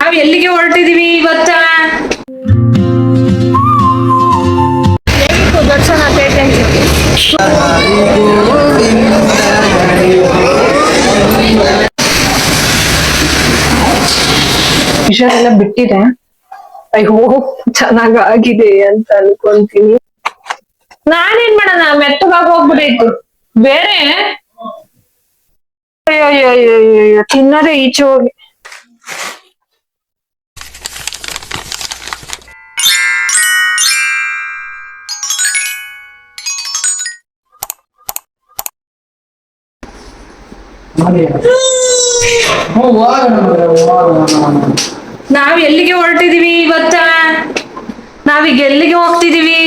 ನಾವ್ ಎಲ್ಲಿಗೆ ಹೊರಟಿದೀವಿ ಇವತ್ತ? ದರ್ಶನ ವಿಷಯೆಲ್ಲ ಬಿಟ್ಟಿದೆ. ಐ ಹೋಪ್ ಚೆನ್ನಾಗಾಗಿದೆ ಅಂತ ಅನ್ಕೊಂತೀನಿ. ನಾನೇನ್ ಮಾಡೋಣ, ಮೆತ್ತಗಾಗಿ ಹೋಗ್ಬಿಟ್ಟೈತು ಬೇರೆ. ಅಯ್ಯೋ ತಿನ್ನೋದೇ ಈಚೆ ಹೋಗಿ. ನಾವ್ ಎಲ್ಲಿಗೆ ಹೊರಟಿದೀವಿ ಇವತ್ತ? ನಾವೀಗ ಎಲ್ಲಿಗೆ ಹೋಗ್ತಿದೀವಿ?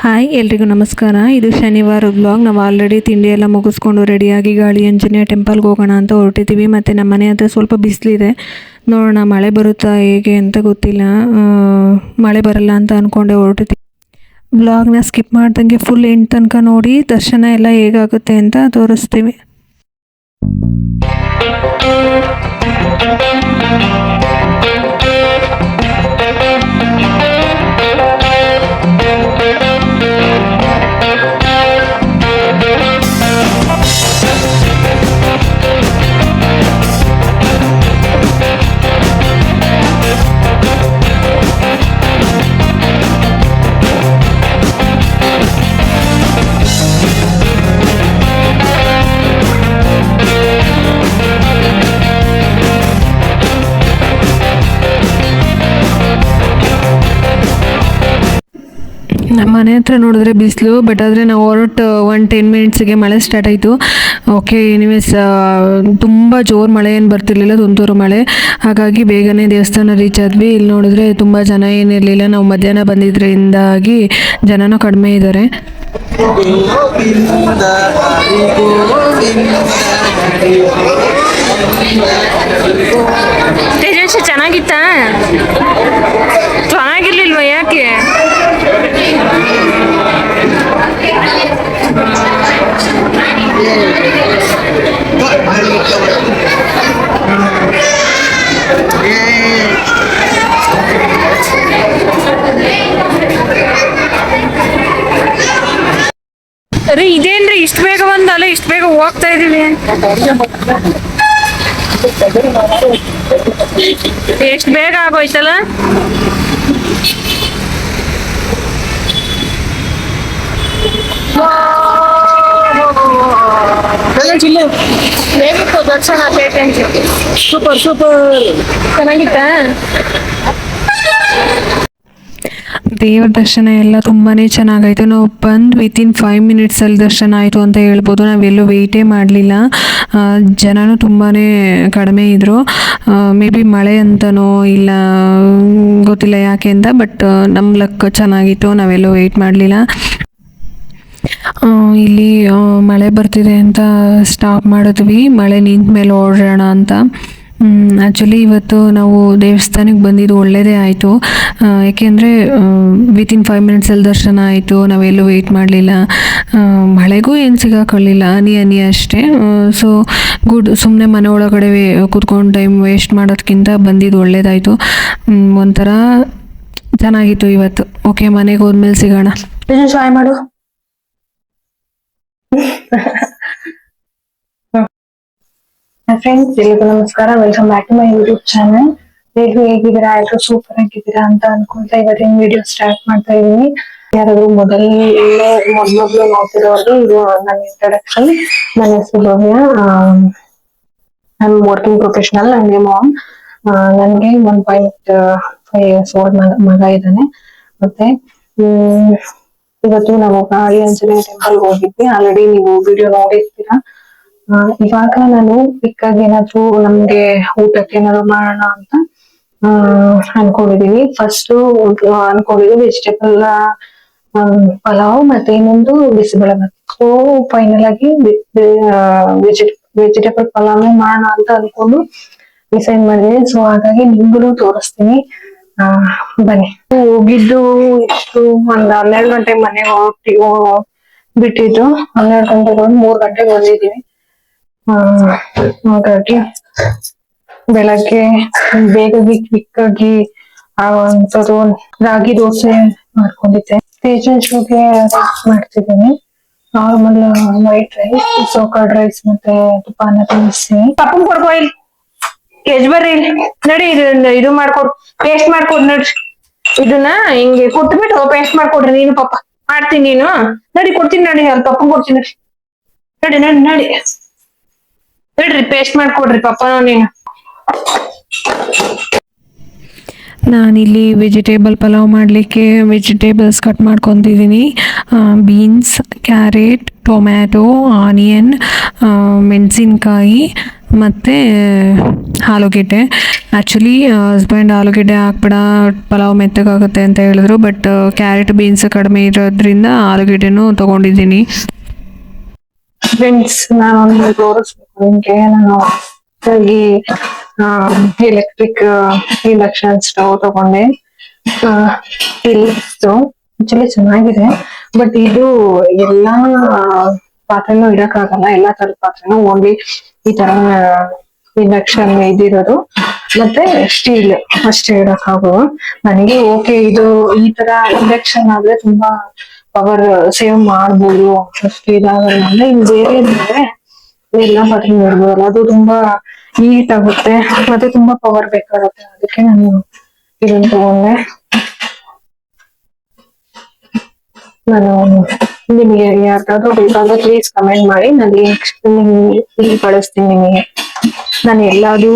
ಹಾಯ್ ಎಲ್ರಿಗೂ ನಮಸ್ಕಾರ. ಇದು ಶನಿವಾರ ವ್ಲಾಗ್. ನಾವು ಆಲ್ರೆಡಿ ತಿಂಡಿ ಎಲ್ಲ ಮುಗಿಸ್ಕೊಂಡು ರೆಡಿಯಾಗಿ ಗಾಳಿ ಆಂಜನೇಯ ಟೆಂಪಲ್ಗೆ ಹೋಗೋಣ ಅಂತ ಹೊರಟಿದ್ದೀವಿ. ಮತ್ತು ನಮ್ಮ ಮನೆ ಹತ್ರ ಸ್ವಲ್ಪ ಬಿಸಿಲಿದೆ, ನೋಡೋಣ ಮಳೆ ಬರುತ್ತಾ ಹೇಗೆ ಅಂತ ಗೊತ್ತಿಲ್ಲ. ಮಳೆ ಬರಲ್ಲ ಅಂತ ಅಂದ್ಕೊಂಡೆ ಹೊರಟಿದ್ದೀವಿ. ವ್ಲಾಗ್ನ ಸ್ಕಿಪ್ ಮಾಡ್ದಂಗೆ ಫುಲ್ ಎಂಡ್ ತನಕ ನೋಡಿ ದರ್ಶನ ಎಲ್ಲ ಹೇಗಾಗುತ್ತೆ ಅಂತ ತೋರಿಸ್ತೀವಿ. ನಮ್ಮ ಮನೆ ಹತ್ರ ನೋಡಿದ್ರೆ ಬಿಸಿಲು, ಬಟ್ ಆದರೆ ನಾವು ಹೊರಟು 10 ಮಿನಿಟ್ಸಿಗೆ ಮಳೆ ಸ್ಟಾರ್ಟ್ ಆಯಿತು. ಓಕೆ, ಎನಿವೇಸ್ ತುಂಬ ಜೋರು ಮಳೆ ಏನು ಬರ್ತಿರ್ಲಿಲ್ಲ, ತುಂತುರು ಮಳೆ. ಹಾಗಾಗಿ ಬೇಗನೆ ದೇವಸ್ಥಾನ ರೀಚ್ ಆದ್ವಿ. ಇಲ್ಲಿ ನೋಡಿದ್ರೆ ತುಂಬ ಜನ ಏನಿರಲಿಲ್ಲ, ನಾವು ಮಧ್ಯಾಹ್ನ ಬಂದಿದ್ದರಿಂದಾಗಿ ಜನನೂ ಕಡಿಮೆ ಇದ್ದಾರೆ. ತೇಜಸ್ವಿ ಚೆನ್ನಾಗಿತ್ತ? ಚೆನ್ನಾಗಿರ್ಲಿಲ್ವ? ಯಾಕೆ? ಅರೆ ಇದೇನ್ರಿ ಇಷ್ಟು ಬೇಗ ಬಂದಲ್ಲ, ಇಷ್ಟು ಬೇಗ ಹೋಗ್ತಾ ಇದೀವಿ. ಎಷ್ಟು ಬೇಗ ಆಗೋಯ್ತಲ್ಲ. ಹೇಗಿತ್ತು ದರ್ಶನ? ಸೂಪರ್ ಚೆನ್ನಾಗಿತ್ತ? ದೇವರ ದರ್ಶನ ಎಲ್ಲ ತುಂಬಾ ಚೆನ್ನಾಗಾಯಿತು. ನಾವು ಬಂದು ವಿತಿನ್ 5 ಮಿನಿಟ್ಸಲ್ಲಿ ದರ್ಶನ ಆಯಿತು ಅಂತ ಹೇಳ್ಬೋದು. ನಾವೆಲ್ಲೂ ವೆಯ್ಟೇ ಮಾಡಲಿಲ್ಲ. ಜನನೂ ತುಂಬಾ ಕಡಿಮೆ ಇದ್ದರು. ಮೇ ಬಿ ಮಳೆ ಅಂತನೋ ಇಲ್ಲ ಗೊತ್ತಿಲ್ಲ ಯಾಕೆ ಅಂತ, ಬಟ್ ನಮ್ಮ ಲಕ್ ಚೆನ್ನಾಗಿತ್ತು, ನಾವೆಲ್ಲೂ ವೆಯ್ಟ್ ಮಾಡಲಿಲ್ಲ. ಇಲ್ಲಿ ಮಳೆ ಬರ್ತಿದೆ ಅಂತ ಸ್ಟಾಪ್ ಮಾಡಿದ್ವಿ, ಮಳೆ ನಿಂತ ಮೇಲೆ ಓಡೋಣ ಅಂತ. ಆ್ಯಕ್ಚುಲಿ ಇವತ್ತು ನಾವು ದೇವಸ್ಥಾನಕ್ಕೆ ಬಂದಿದ್ದು ಒಳ್ಳೆಯದೇ ಆಯಿತು. ಏಕೆಂದರೆ ವಿತಿನ್ 5 ಮಿನಿಟ್ಸಲ್ಲಿ ದರ್ಶನ ಆಯಿತು, ನಾವೆಲ್ಲೂ ವೆಯ್ಟ್ ಮಾಡಲಿಲ್ಲ, ಮಳೆಗೂ ಏನು ಸಿಗಾಕೊಳ್ಳಿಲ್ಲ, ಹನಿ ಅಷ್ಟೇ. So good. ಸುಮ್ಮನೆ ಮನೆ ಒಳಗಡೆ ಕೂತ್ಕೊಂಡು ಟೈಮ್ ವೇಸ್ಟ್ ಮಾಡೋದಕ್ಕಿಂತ ಬಂದಿದ್ದು ಒಳ್ಳೇದಾಯಿತು. ಒಂಥರ ಚೆನ್ನಾಗಿತ್ತು ಇವತ್ತು. ಓಕೆ, ಮನೆಗೆ ಹೋದ್ಮೇಲೆ ಸಿಗೋಣ. ಟ್ರೈ ಮಾಡು. ಫ್ರೆಂಡ್ಸ್, ಎಲ್ರಿಗೂ ನಮಸ್ಕಾರ. Welcome back to my YouTube channel. ಎಲ್ಲರೂ ಹೇಗಿದ್ದೀರಾ? ಎಲ್ಲರೂ ಸೂಪರ್ ಆಗಿದ್ದೀರಾ ಅಂತ ಅನ್ಕೊಂತ ಇವತ್ತಿನ ವಿಡಿಯೋ ಸ್ಟಾರ್ಟ್ ಮಾಡ್ತಾ ಇದೀನಿ. ಯಾರಾದ್ರೂ ಮೊದಲು ನೋಡ್ತಿರೋರು, ಇದು ನನ್ನ ಇಂಟ್ರೊಡಕ್ಷನ್. ನನ್ನ ಹೆಸರು ಭವ್ಯ. ನಾನು ವರ್ಕಿಂಗ್ ಪ್ರೊಫೆಷನಲ್. ನನಗೆ ಮಾಮ್. ನನಗೆ 1.5 years ಓಲ್ಡ್ ಮಗ ಇದ್ದಾನೆ. ಮತ್ತೆ ಇವತ್ತು ನಾವು ಗಾಳಿ ಆಂಜನೇಯ ಟೆಂಪಲ್ ಹೋಗಿದ್ವಿ. ಆಲ್ರೆಡಿ ನೀವು ವಿಡಿಯೋ ನೋಡಿರ್ತೀರಾ. ಇವಾಗ ನಾನು ಕ್ವಿಕ್ಕಾಗಿ ಏನಾದ್ರು ನಮ್ಗೆ ಊಟಕ್ಕೆ ಏನಾದ್ರು ಮಾಡೋಣ ಅಂತ ಅನ್ಕೊಂಡಿದೀನಿ. ಫಸ್ಟ್ ಅನ್ಕೊಂಡಿದ್ದು ವೆಜಿಟೇಬಲ್ ಪಲಾವ್, ಮತ್ತೆ ಇನ್ನೊಂದು ಬಿಸಿಬೇಳೆಭಾತ್. ಸೊ ಫೈನಲ್ ಆಗಿ ವೆಜಿಟೇಬಲ್ ಪಲಾವ್ನೇ ಮಾಡೋಣ ಅಂತ ಅನ್ಕೊಂಡು ಡಿಸೈಡ್ ಮಾಡಿದೀನಿ. ಸೊ ಹಾಗಾಗಿ ನಿಮ್ಗೂ ತೋರಿಸ್ತೀನಿ, ಬನ್ನಿ. ಹೋಗಿದ್ದು ಇಷ್ಟು ಒಂದ್ 12 ಗಂಟೆಗೆ ಮನೆಗೆ ಬಿಟ್ಟಿದ್ದು. 12 ಗಂಟೆಗೆ 3 ಗಂಟೆಗೆ ಬಂದಿದೀವಿ. ಹಾಗಾಗಿ ಬೆಳಗ್ಗೆ ಬೇಗ ಕ್ವಿಕ್ ಆಗಿ ಆಗುವಂಥದ್ದು ರಾಗಿ ದೋಸೆ ಮಾಡ್ಕೊಂಡಿದ್ದೆ. ಪೇಷಂಟ್ ಶೋಗೆ ಮಾಡ್ತಿದ್ದೀನಿ. ನಾರ್ಮಲ್ ವೈಟ್ ರೈಸ್, ಸೋಕರ್ಡ್ ರೈಸ್ ಮತ್ತೆ ತುಪ್ಪನ ತಿನ್ನಿಸಿ. ಪಪ್ಪನ್ ಕೊಡ್ಕೋ ಇಲ್ಲಿ, ಬರ್ರಿ ಇಲ್ಲಿ ನಡಿ. ಇದು ಮಾಡ್ಕೊಡ್, ಪೇಸ್ಟ್ ಮಾಡ್ಕೊಡ್ ನಡ್ರಿ. ಇದನ್ನ ಹಿಂಗೆ ಕೊಟ್ಬಿಟ್ಟು ಪೇಸ್ಟ್ ಮಾಡ್ಕೊಡ್ರಿ ನೀನು. ಪಾಪ ಮಾಡ್ತೀನಿ ನೀನು ನಡಿ, ಕೊಡ್ತೀನಿ ನಡಿ. ಅಲ್ಲಿ ಪಪ್ಪನ್ ಕೊಡ್ತೀನಿ ನಡಿ ನಡಿ ನಡಿ ನಡ್ರಿ, ಪೇಸ್ಟ್ ಮಾಡ್ಕೊಡ್ರಿ ಪಪ್ಪನ ನೀನು. ನಾನಿಲ್ಲಿ ವೆಜಿಟೇಬಲ್ ಪಲಾವ್ ಮಾಡಲಿಕ್ಕೆ ವೆಜಿಟೇಬಲ್ಸ್ ಕಟ್ ಮಾಡ್ಕೊತಿದ್ದೀನಿ. ಬೀನ್ಸ್, ಕ್ಯಾರೆಟ್, ಟೊಮ್ಯಾಟೊ, ಆನಿಯನ್, ಮೆಣಸಿನ್ಕಾಯಿ ಮತ್ತು ಆಲೂಗೆಡ್ಡೆ. ಆ್ಯಕ್ಚುಲಿ ಹಸ್ಬೆಂಡ್ ಆಲೂಗೆಡ್ಡೆ ಹಾಕ್ಬೇಡ ಪಲಾವ್ ಮೆತ್ತಗಾಗುತ್ತೆ ಅಂತ ಹೇಳಿದ್ರು, ಬಟ್ ಕ್ಯಾರೆಟ್ ಬೀನ್ಸ್ ಕಡಿಮೆ ಇರೋದ್ರಿಂದ ಆಲೂಗೆಡ್ಡೆನೂ ತೊಗೊಂಡಿದ್ದೀನಿ. ಫ್ರೆಂಡ್ಸ್, ನಾನು ತೋರಿಸ್ಬೇಕು ನಿಮ್ಗೆ. ನಾನು ಎಲೆಕ್ಟ್ರಿಕ್ ಇಂಡಕ್ಷನ್ ಸ್ಟವ್ ತಗೊಂಡೆ. ಆಕ್ಚುಲಿ ಚೆನ್ನಾಗಿದೆ, ಬಟ್ ಇದು ಎಲ್ಲಾ ಪಾತ್ರೆನೂ ಇಡಕ್ಕಾಗಲ್ಲ, ಎಲ್ಲಾ ತರದ ಪಾತ್ರೆನೂ. ಓನ್ಲಿ ಈ ತರ ಇಂಡಕ್ಷನ್ ಇದಿರೋದು ಮತ್ತೆ ಸ್ಟೀಲ್ ಅಷ್ಟೇ ಇಡಕ್ಕಾಗೋದು. ನನಗೆ ಓಕೆ, ಇದು ಈ ತರ ಇಂಡಕ್ಷನ್ ಆದ್ರೆ ತುಂಬಾ ಪವರ್ ಸೇವ್ ಮಾಡ್ಬೋದು, ಅಷ್ಟು ಇದಾಗಲ್ಲ. ಅಂದ್ರೆ ಇನ್ ಬೇರೆ ಇದ್ರೆ ಎಲ್ಲ ಪಾತ್ರೆ ಇಡ್ಬೋದಲ್ಲ, ಅದು ತುಂಬಾ ಹೀಟ್ ಆಗುತ್ತೆ ಮತ್ತೆ ತುಂಬಾ ಪವರ್ ಬೇಕಾಗುತ್ತೆ. ಅದಕ್ಕೆ ನಾನು ಇದನ್ನ ತಗೊಂಡೆ. ನಾನು ನಿಮಗೆ ಯಾರಿಗಾದ್ರೂ ಬೇಕಾದ್ರೆ ಪ್ಲೀಸ್ ಕಮೆಂಟ್ ಮಾಡಿ, ನಾನು ಲಿಂಕ್ ಕಳಿಸ್ತೀನಿ ನಿಮಗೆ. ನಾನು ಎಲ್ಲಾದು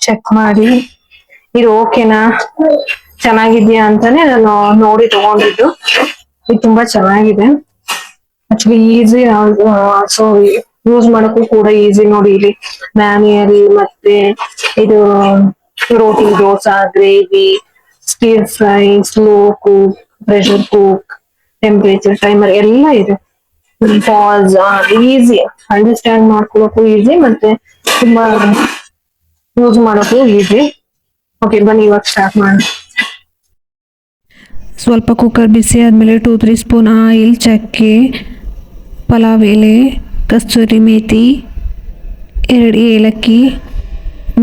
ಚೆಕ್ ಮಾಡಿ ಇದು ಓಕೆನಾ, ಚೆನ್ನಾಗಿದ್ಯಾ ಅಂತಾನೆ ನಾನು ನೋಡಿ ತಗೊಂಡಿದ್ದು. ಇದು ತುಂಬಾ ಚೆನ್ನಾಗಿದೆ. ಆಕ್ಚುಲಿ ಈಸಿ, ಸೊ ಯೂಸ್ ಮಾಡಕ್ಕೂ ಕೂಡ ಈಸಿ. ನೋಡಿ ಇಲ್ಲಿ ಮ್ಯಾನ್ಯಲ್, ಮತ್ತೆ ಇದು roti, dosa, gravy, stir fry, slow cook, pressure cook, temperature timer ಎಲ್ಲ ಇದೆ. ಪಾಸ್, ಈಸಿ, ಅಂಡರ್ಸ್ಟ್ಯಾಂಡ್ ಮಾಡ್ಕೊಳಕ್ಕೂ ಈಸಿ, ಮತ್ತೆ ತುಂಬಾ ಯೂಸ್ ಮಾಡಕ್ಕೂ ಈಸಿ. ಓಕೆ, ಬನ್ನಿ ಇವಾಗ ಸ್ಟಾರ್ಟ್ ಮಾಡಿ. ಸ್ವಲ್ಪ ಕುಕ್ಕರ್ ಬಿಸಿ ಆದಮೇಲೆ 2-3 ಸ್ಪೂನ್ ಆಯಿಲ್, ಚಕ್ಕೆ, ಪಲಾವ್ ಎಲೆ, ಕಸ್ತೂರಿ ಮೇಥಿ, 2 ಏಲಕ್ಕಿ,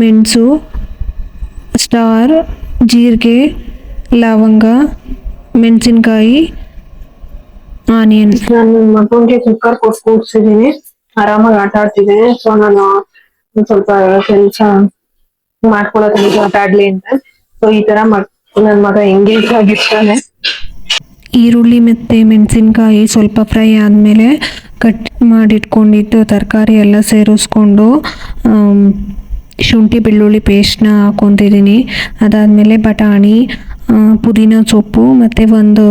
ಮೆಣಸು, ಸ್ಟಾರ್, ಜೀರಿಗೆ, ಲವಂಗ, ಮೆಣಸಿನ್ಕಾಯಿ, ಆನಿಯನ್. ನಾನು ನನ್ನ ಮಗನಿಗೆ ಕುಕ್ಕರ್ ಕೊಟ್ಟು ಕೂಡ್ಸಿದೀನಿ, ಆರಾಮಾಗಿ ಆಟ ಆಡ್ತಿದ್ದೇನೆ. ಸೊ ನಾನು ಸ್ವಲ್ಪ ಕೆಲಸ ಮಾಡ್ಕೊಳಕ್ಕೆ ಆಟ ಆಡ್ಲಿ ಅಂತ. ಸೊ ಈ ತರ ನನ್ ಮಗ ಎಂಗೇಜ್ ಆಗಿರ್ತಾನೆ. ಈರುಳ್ಳಿ ಮತ್ತು ಮೆಣಸಿನ್ಕಾಯಿ ಸ್ವಲ್ಪ ಫ್ರೈ ಆದಮೇಲೆ ಕಟ್ ಮಾಡಿಟ್ಕೊಂಡಿದ್ದು ತರಕಾರಿ ಎಲ್ಲ ಸೇರಿಸ್ಕೊಂಡು ಶುಂಠಿ ಬೆಳ್ಳುಳ್ಳಿ ಪೇಸ್ಟ್ನ ಹಾಕ್ಕೊತಿದ್ದೀನಿ. ಅದಾದಮೇಲೆ ಬಟಾಣಿ, ಪುದೀನ ಸೊಪ್ಪು ಮತ್ತು ಒಂದು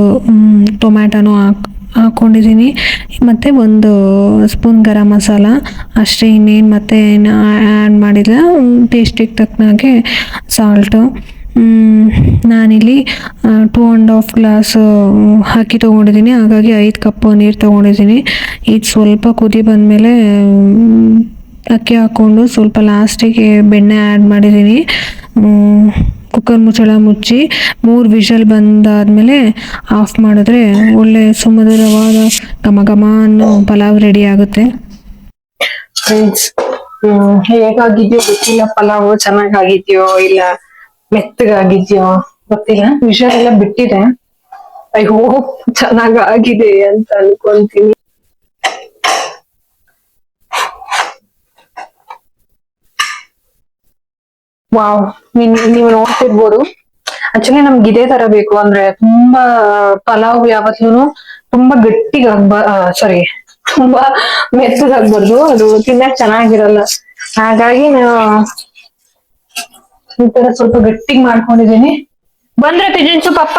ಟೊಮ್ಯಾಟೊನೂ ಹಾಕ್ಕೊಂಡಿದ್ದೀನಿ. ಮತ್ತು 1 ಸ್ಪೂನ್ ಗರಂ ಮಸಾಲ ಅಷ್ಟೇ, ಇನ್ನೇನು ಮತ್ತೆ ಆ್ಯಡ್ ಮಾಡಿಲ್ಲ. ಟೇಸ್ಟಿಗೆ ತಕ್ಕನಾಗೆ ಸಾಲ್ಟು. ನಾನಿಲ್ಲಿ 2.5 ಗ್ಲಾಸ್ ಅಕ್ಕಿ ತೊಗೊಂಡಿದ್ದೀನಿ, ಹಾಗಾಗಿ 5 ಕಪ್ ನೀರು ತೊಗೊಂಡಿದ್ದೀನಿ. ಇದು ಸ್ವಲ್ಪ ಕುದಿ ಬಂದಮೇಲೆ ಅಕ್ಕಿ ಹಾಕ್ಕೊಂಡು ಸ್ವಲ್ಪ ಲಾಸ್ಟಿಗೆ ಬೆಣ್ಣೆ ಆ್ಯಡ್ ಮಾಡಿದ್ದೀನಿ. ಕುಕ್ಕರ್ ಮುಚ್ಚಳ ಮುಚ್ಚಿ 3 ವಿಷಲ್ ಬಂದಾದಮೇಲೆ ಆಫ್ ಮಾಡಿದ್ರೆ ಒಳ್ಳೆ ಸುಮಧುರವಾದ ಘಮ ಘಮ ಅನ್ನೋ ಪಲಾವ್ ರೆಡಿ ಆಗುತ್ತೆ. ಫ್ರೆಂಡ್ಸ್, ಹೇಗಾಗಿದ್ಯೋ ಗೊತ್ತಿಲ್ಲ, ಪಲಾವ್ ಚೆನ್ನಾಗಾಗಿದ್ಯೋ ಇಲ್ಲ ಮೆತ್ತಗಾಗಿದ್ಯೋ ಗೊತ್ತಿಲ್ಲ. ವಿಷಲ್ ಎಲ್ಲ ಬಿಟ್ಟಿದೆ. ಐ ಹೋಪ್ ಚೆನ್ನಾಗಾಗಿದೆ ಅಂತ ಅನ್ಕೊಂತೀನಿ. ವಾವ್, ನೀವು ನೋಡ್ತಿರ್ಬೋದು. ಆಕ್ಚುಲಿ ನಮ್ಗೆ ಇದೇ ತರ ಬೇಕು. ಅಂದ್ರೆ ತುಂಬಾ ಪಲಾವ್ ಯಾವತ್ತೂ ತುಂಬಾ ಸಾರಿ ತುಂಬಾ ಮೆತ್ತಗಾಗ್ಬಾರ್ದು, ಅದು ತಿನ್ನಕ್ ಚೆನ್ನಾಗಿರಲ್ಲ. ಹಾಗಾಗಿ ನಾನು ಈ ತರ ಸ್ವಲ್ಪ ಗಟ್ಟಿಗೆ ಮಾಡ್ಕೊಂಡಿದೀನಿ. ಬಂದ್ರೆ ಪಿಜನ್ಸು ಪಪ್ಪ.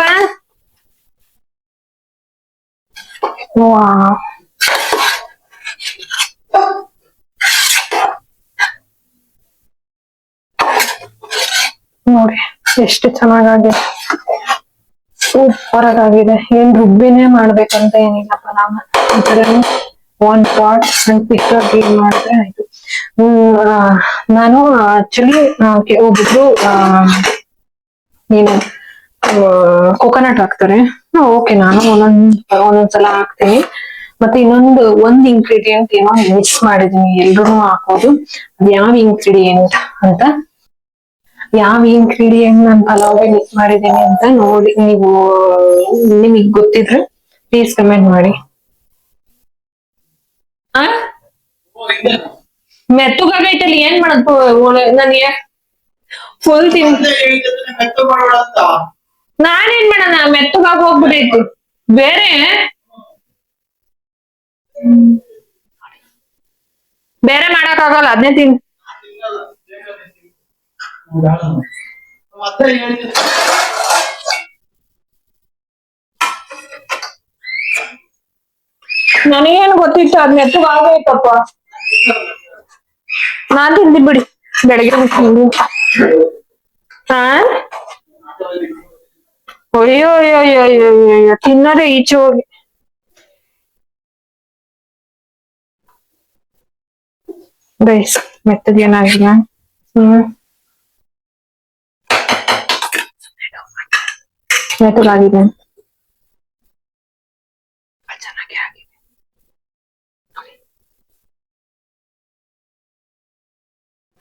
ನೋಡಿ ಎಷ್ಟು ಚೆನ್ನಾಗಿದೆ, ಸೂಪರ್ ಆಗಿದೆ. ಏನ್ ರುಬ್ಬಿನೇ ಮಾಡ್ಬೇಕಂತ ಏನಿಲ್ಲ ಪಲಾವ್ನ. ಈ ತರ 1 ಪಾಟ್ ಕ್ವಿಕ್ ಆಗಿ ಮಾಡಿದ್ರೆ ಆಯ್ತು. ನಾನು ಆಕ್ಚುಲಿ ಒಬ್ಬೊಬ್ರು ಏನು ಕೋಕೋನಟ್ ಹಾಕ್ತಾರೆ. ಓಕೆ, ನಾನು ಒಂದೊಂದ್ಸಲ ಹಾಕ್ತೀನಿ. ಮತ್ತೆ ಒಂದ್ ಇಂಗ್ರೀಡಿಯೆಂಟ್ ಏನೋ ಮಿಸ್ ಮಾಡಿದೀನಿ, ಎಲ್ರೂ ಹಾಕೋದು. ಅದ್ ಯಾವ ಇಂಗ್ರೀಡಿಯೆಂಟ್ ಅಂತ ಯಾವ ಇಂಗ್ರೀಡಿಯಂಟ್ ನಾನು ಪಲಾವ್ಗೆ ಮಿಕ್ಸ್ ಮಾಡಿದ್ದೀನಿ ಅಂತ ನೋಡಿ ನೀವು ನಿಮಗ್ ಗೊತ್ತಿದ್ರೆ ಪ್ಲೀಸ್ ಕಮೆಂಟ್ ಮಾಡಿ. ಮೆತ್ತಗಾಗೈತಲ್ಲಿ ಏನ್ ಮಾಡದ್ ನನಗೆ ಫುಲ್ ನಾನೇನ್ ಮಾಡೋಣ ಮೆತ್ತಗಾಗಿ ಹೋಗ್ಬಿಟ್ಟೈತಿ ಬೇರೆ ಬೇರೆ ಮಾಡಕ್ ಆಗಲ್ಲ ಅದನ್ನೇ ತಿನ್ ನನಗೇನು ಗೊತ್ತಿತ್ತು ಅದ್ ಮೆತ್ತಗಾಗೈತಪ್ಪ ನಾನ್ ತಿಂದಿ ಬಿಡಿ ಬೆಳಗ್ಗೆ ಹಾ ಅಯ್ಯೋ ಅಯ್ಯೋ ಅಯ್ಯೋ ಅಯ್ಯೋ ಅಯ್ಯೋ ತಿನ್ನೋದೇ ಈಚೆ ಹೋಗಿ ಗೈಸ್ ಮೆತ್ತಗೇನಾಗಿಲ್ಲ. ಮೆತ್ತಗಾಗಿದೆ ಚೆನ್ನಾಗಿ ಆಗಿದೆ.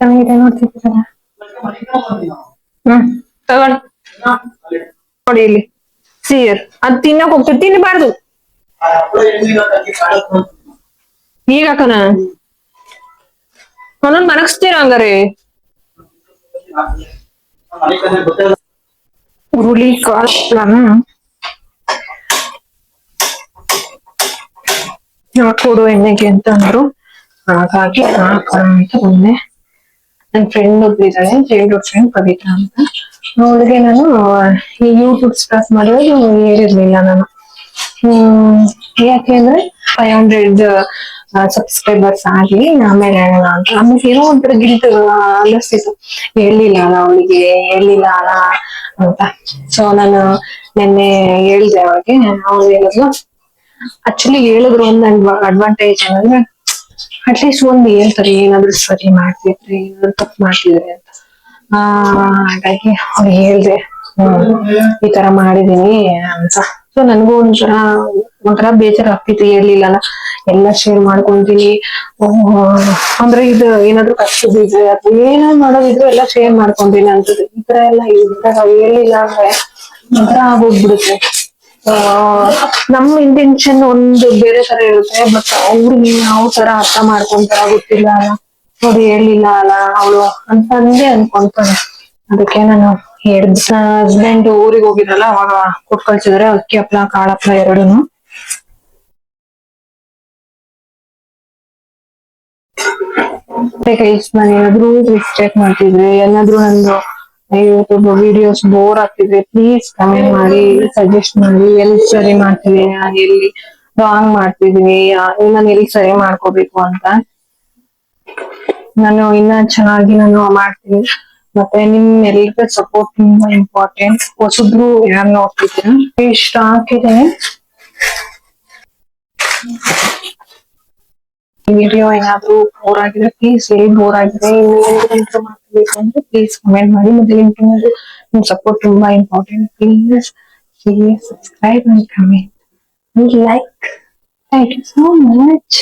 ಚೆನ್ನಾಗಿದೆ ನೋಡ್ತಿದ್ದೀರಲ್ಲ. ತಗೊಂಡ್ ನೋಡಿ ಇಲ್ಲಿ ಸೀರ್ ಅದ್ ತಿನ್ನಕ್ ಹೋಗ್ತದೆ ತಿನ್ನಬಾರ್ದು ಈಗ ಹಾಕನ ಅವನೊಂದ್ ಮನಗಿಸ್ತೀರ ಹಂಗಾರೆ ಹುರುಳಿ ಕಾಳನ್ನ ಹಾಕೊಡು ಎಣ್ಣೆಗೆ ಅಂತ ಅಂದ್ರು ಹಾಗಾಗಿ ಹಾಕೋಣ ಅಂತ ಬಂದೆ. ನನ್ ಫ್ರೆಂಡ್ ಒಬ್ಳಿದ್ದಾಳೆ ಚೈಲ್ಡ್ಹುಡ್ ಫ್ರೆಂಡ್ ಪವಿತ್ರ ಅಂತ ಅವಳಿಗೆ ನಾನು ಈ ಯೂಟ್ಯೂಬ್ ಸ್ಟಾರ್ಟ್ ಮಾಡೋದು ಹೇಳಿರ್ಲಿಲ್ಲ ನಾನು. ಯಾಕೆಂದ್ರೆ 500 ಸಬ್ಸ್ಕ್ರೈಬರ್ಸ್ ಆಗ್ಲಿ ಆಮೇಲೆ ಹೇಳೋಣ ಅಂತ. ಆಮೇಲೆ ಏನೋ ಒಂಥರ ಗಿಲ್ಟ್ ಅನ್ನಿಸ್ತಿತ್ತು ಹೇಳಿಲ್ಲ ಅಲ್ಲ ಅವಳಿಗೆ ಹೇಳಿಲ್ಲ ಅಲ್ಲ ಅಂತ. ಸೊ ನಾನು ನಿನ್ನೆ ಹೇಳ್ದೆ ಅವಳಿಗೆ ಅವ್ಳು ಹೇಳಿದ್ಲು ಆಕ್ಚುಲಿ ಹೇಳಿದ್ರು ಒಂದ್ ಅಡ್ವಾಂಟೇಜ್ ಅಂದ್ರೆ ಅಟ್ಲೀಸ್ಟ್ ಒಂದ್ ಹೇಳ್ತಾರೆ ಏನಾದ್ರು ಸರಿ ಮಾಡ್ತಿದ್ರಿ ಏನಾದ್ರು ತಪ್ಪು ಮಾಡ್ತಿದ್ರಿ ಅಂತ. ಹಾಗಾಗಿ ಅವ್ರಿಗೆ ಹೇಳ್ದೆ ಈ ತರ ಮಾಡಿದೀನಿ ಅಂತ. ಸೊ ನನ್ಗೂ ಒಂಥರ ಬೇಜಾರ್ ಆಗ್ತಿತ್ತು ಹೇಳಿಲ್ಲಲ್ಲ ಎಲ್ಲ ಶೇರ್ ಮಾಡ್ಕೊಂತೀನಿ ಅಂದ್ರೆ ಇದು ಏನಾದ್ರು ಕಷ್ಟದಿದ್ರೆ ಅಥವಾ ಏನಾದ್ರು ಮಾಡೋದಿದ್ರು ಎಲ್ಲ ಶೇರ್ ಮಾಡ್ಕೊಂತೀನಿ ಅಂತದ್ದು. ಈ ತರ ಎಲ್ಲ ಹೇಳಿಲ್ಲ ಅಂದ್ರೆ ಒಂಥರ ಆಗೋಗ್ಬಿಡುತ್ತೆ. ನಮ್ ಇಂಟೆನ್ಷನ್ ಒಂದು ಬೇರೆ ತರ ಇರುತ್ತೆ ಬಟ್ ಅವ್ರಿಗೆ ಯಾವ ತರ ಅರ್ಥ ಮಾಡ್ಕೊಂತಾರ ಗೊತ್ತಿಲ್ಲ ಅಲ್ಲ ಅವ್ರು ಹೇಳಿಲ್ಲ ಅಲ್ಲ ಅವಳು ಅಂತ ಅಂದೇ ಅನ್ಕೊಂತಾನೆ. ಅದಕ್ಕೆ ನಾನು ಹೇಳ್ದೆ ಹಸ್ಬೆಂಡ್ ಊರಿಗೆ ಹೋಗಿದ್ರಲ್ಲ ಅವಾಗ ಕೊಟ್ ಕಳ್ಸಿದ್ರೆ ಅಕ್ಕಿ ಹಪ್ಳ ಕಾಳಪ್ಳ ಎರಡೂನು. ನಾನು ಏನಾದ್ರು ಮಿಸ್ಟೇಕ್ ಮಾಡ್ತಿದ್ರೆ ಏನಾದ್ರು ನಂದು ಯೂಟ್ಯೂಬ್ ವಿಡಿಯೋಸ್ ಬೋರ್ ಆಗ್ತಿದ್ರೆ ಪ್ಲೀಸ್ ಕಮೆಂಟ್ ಮಾಡಿ ಸಜೆಸ್ಟ್ ಮಾಡಿ ಎಲ್ಲಿ ಸರಿ ಮಾಡ್ತಿದೀನಿ ನಾನು ಎಲ್ಲಿ ರಾಂಗ್ ಮಾಡ್ತಿದೀನಿ ನಾನು ಎಲ್ಲಿ ಸರಿ ಮಾಡ್ಕೋಬೇಕು ಅಂತ. ನಾನು ಇನ್ನ ಚೆನ್ನಾಗಿ ನಾನು ಮಾಡ್ತೀನಿ. ಮತ್ತೆ ನಿಮ್ ಎಲ್ರಿಗೂ ಸಪೋರ್ಟ್ ತುಂಬಾ ಇಂಪಾರ್ಟೆಂಟ್. ಹೊಸಬ್ರು ಯಾರು ನೋಡ್ತಿದ್ದೀರಾ ಇಷ್ಟ ಹಾಕಿದ್ದೀನಿ ವಿಡಿಯೋ ಏನಾದ್ರು ಬೋರ್ ಆಗಿದ್ರೆ ಪ್ಲೀಸ್ ಬೋರ್ ಆಗಿದೆ ಇಂಟ್ರೋ ಮಾಡ್ಬೇಕು ಅಂದ್ರೆ ಪ್ಲೀಸ್ ಕಮೆಂಟ್ ಮಾಡಿ. ಮತ್ತೆ ನಿಮ್ ಸಪೋರ್ಟ್ ತುಂಬಾ important. Please subscribe and comment and like. Thank you so much.